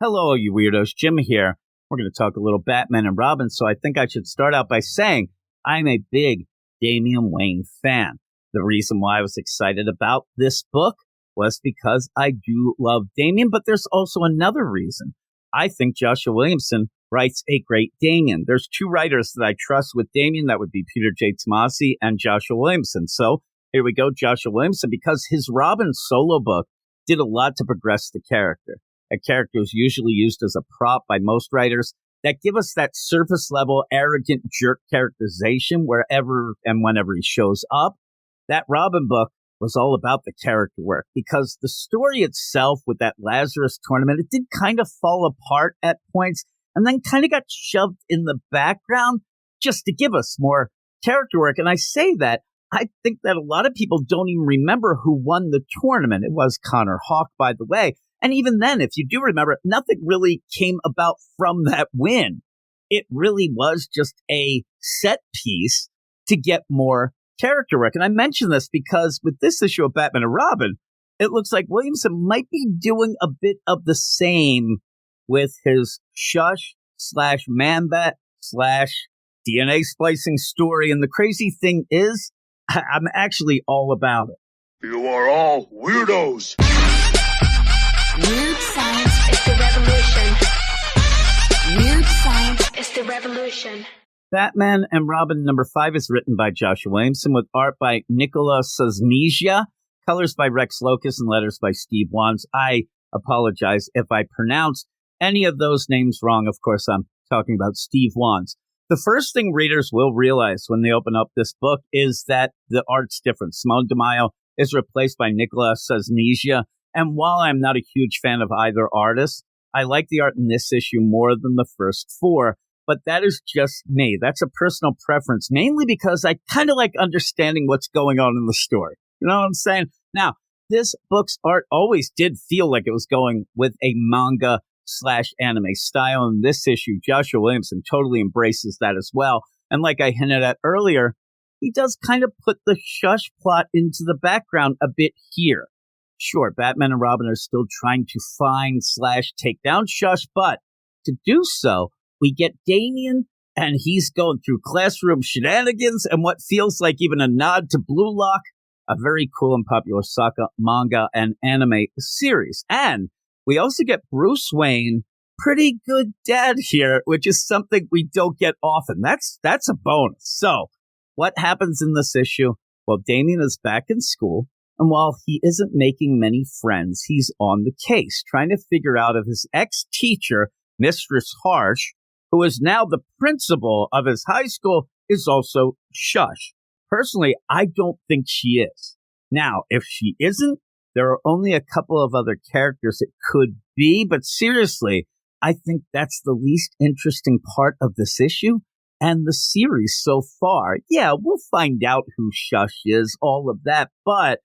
Hello, you weirdos. Jim here. We're going to talk a little Batman and Robin, so I think I should start out by saying I'm a big Damian Wayne fan. The reason why I was excited about this book was because I do love Damian, but there's also another reason. I think Joshua Williamson writes a great Damian. There's two writers that I trust with Damian. That would be Peter J. Tomasi and Joshua Williamson. So here we go, Joshua Williamson, because his Robin solo book did a lot to progress the character. A character is usually used as a prop by most writers that give us that surface level, arrogant jerk characterization wherever and whenever he shows up. That Robin book was all about the character work because the story itself with that Lazarus tournament, it did kind of fall apart at points and then kind of got shoved in the background just to give us more character work. And I say that, I think that a lot of people don't even remember who won the tournament. It was Connor Hawke, by the way. And even then, if you do remember, nothing really came about from that win. It really was just a set piece to get more character work. And I mention this because with this issue of Batman and Robin, it looks like Williamson might be doing a bit of the same with his Shush / Man-Bat / DNA splicing story. And the crazy thing is, I'm actually all about it. You are all weirdos. Weird science is the revolution. Weird science is the revolution. Batman and Robin #5 is written by Joshua Williamson with art by Nicola Sazmija, colors by Rex Locus, and letters by Steve Wands. I apologize if I pronounced any of those names wrong. Of course, I'm talking about Steve Wands. The first thing readers will realize when they open up this book is that the art's different. Simone DeMaio is replaced by Nicola Sazmija. And while I'm not a huge fan of either artist, I like the art in this issue more than the first four. But that is just me. That's a personal preference, mainly because I kind of like understanding what's going on in the story. You know what I'm saying? Now, this book's art always did feel like it was going with a manga / anime style. In this issue, Joshua Williamson totally embraces that as well. And like I hinted at earlier, he does kind of put the Shush plot into the background a bit here. Sure, Batman and Robin are still trying to find / take down Shush, but to do so, we get Damian, and he's going through classroom shenanigans and what feels like even a nod to Blue Lock, a very cool and popular Saga manga and anime series. And we also get Bruce Wayne, pretty good dad here, which is something we don't get often. That's a bonus. So, what happens in this issue? Well, Damian is back in school. And while he isn't making many friends, he's on the case, trying to figure out if his ex-teacher, Mistress Harsh, who is now the principal of his high school, is also Shush. Personally, I don't think she is. Now, if she isn't, there are only a couple of other characters it could be, but seriously, I think that's the least interesting part of this issue and the series so far. Yeah, we'll find out who Shush is, all of that, but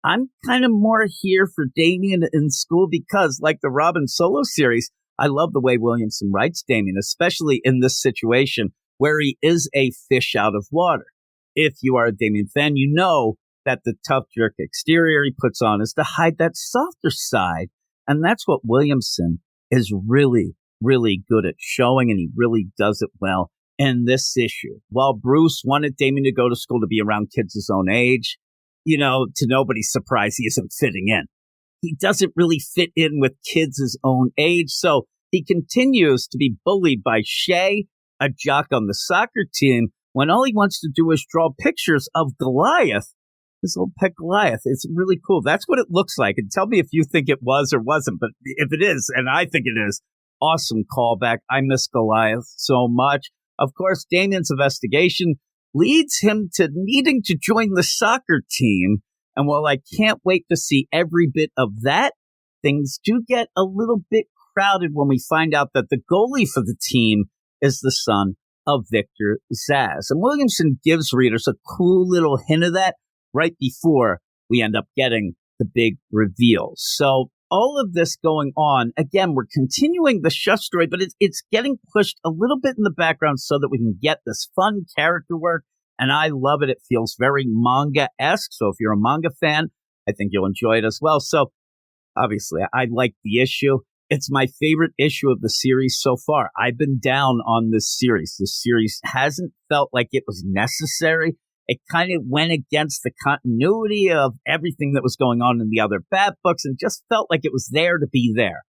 I'm kind of more here for Damian in school because, like the Robin solo series, I love the way Williamson writes Damian, especially in this situation where he is a fish out of water. If you are a Damian fan, you know that the tough jerk exterior he puts on is to hide that softer side. And that's what Williamson is really, really good at showing, and he really does it well in this issue. While Bruce wanted Damian to go to school to be around kids his own age, you know, to nobody's surprise, he isn't fitting in. He doesn't really fit in with kids his own age, so he continues to be bullied by Shay, a jock on the soccer team, when all he wants to do is draw pictures of Goliath, his little pet Goliath. It's really cool. That's what it looks like. And tell me if you think it was or wasn't, but if it is, and I think it is, awesome callback. I miss Goliath so much. Of course, Damian's investigation leads him to needing to join the soccer team. And while I can't wait to see every bit of that, things do get a little bit crowded when we find out that the goalie for the team is the son of Victor Zsasz. And Williamson gives readers a cool little hint of that right before we end up getting the big reveal. So all of this going on, again, we're continuing the Shush story, but it's getting pushed a little bit in the background so that we can get this fun character work. And I love it. It feels very manga-esque. So if you're a manga fan, I think you'll enjoy it as well. So obviously, I like the issue. It's my favorite issue of the series so far. I've been down on this series. This series hasn't felt like it was necessary. It kind of went against the continuity of everything that was going on in the other Bat books and just felt like it was there to be there.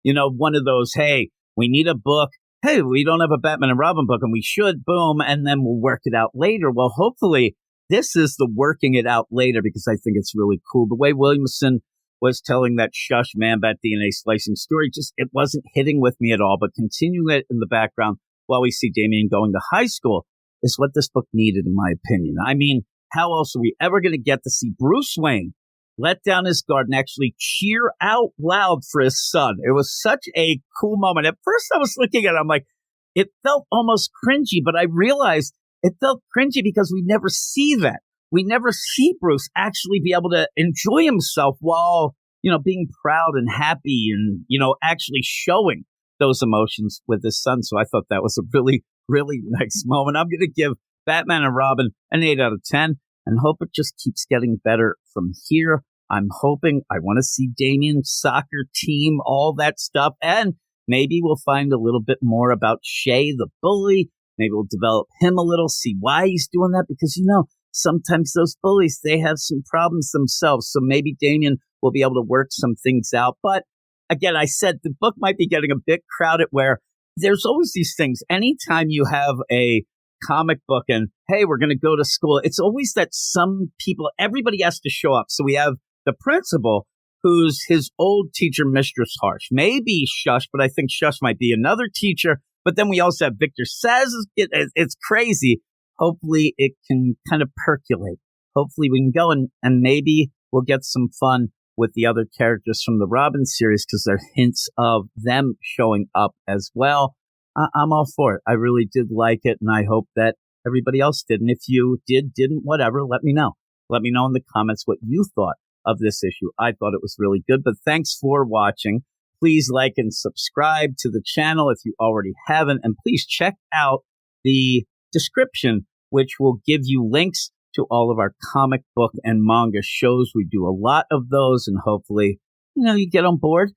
You know, one of those, hey, we need a book. Hey, we don't have a Batman and Robin book and we should, boom, and then we'll work it out later. Well, hopefully this is the working it out later because I think it's really cool. The way Williamson was telling that Shush Man-Bat DNA slicing story, just it wasn't hitting with me at all. But continuing it in the background while we see Damian going to high school is what this book needed, in my opinion. I mean, how else are we ever going to get to see Bruce Wayne let down his guard and actually cheer out loud for his son? It was such a cool moment. At first I was looking at it, I'm like, it felt almost cringy, but I realized it felt cringy because we never see that. We never see Bruce actually be able to enjoy himself while, you know, being proud and happy and, you know, actually showing those emotions with his son. So I thought that was a really, really nice moment. I'm going to give Batman and Robin an 8 out of 10 and hope it just keeps getting better from here. I'm hoping I want to see Damian's soccer team, all that stuff. And maybe we'll find a little bit more about Shay, the bully. Maybe we'll develop him a little, see why he's doing that. Because, you know, sometimes those bullies, they have some problems themselves. So maybe Damian will be able to work some things out. But again, I said the book might be getting a bit crowded where there's always these things. Anytime you have a comic book and, hey, we're going to go to school, it's always that some people, everybody has to show up. So we have the principal, who's his old teacher, Mistress Harsh. Maybe Shush, but I think Shush might be another teacher. But then we also have Victor Says. It's crazy. Hopefully it can kind of percolate. Hopefully we can go and maybe we'll get some fun with the other characters from the Robin series because there are hints of them showing up as well. I'm all for it. I really did like it, and I hope that everybody else did. And if you didn't, whatever, let me know. Let me know in the comments what you thought of this issue. I thought it was really good, but thanks for watching. Please like and subscribe to the channel if you already haven't, and please check out the description, which will give you links to all of our comic book and manga shows. We do a lot of those, and hopefully, you know, you get on board,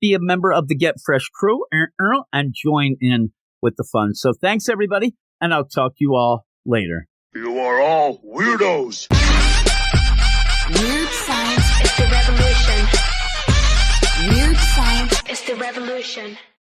be a member of the Get Fresh crew, and join in with the fun. So thanks, everybody, and I'll talk to you all later. You are all weirdos. Weird science is the revolution. Weird science is the revolution.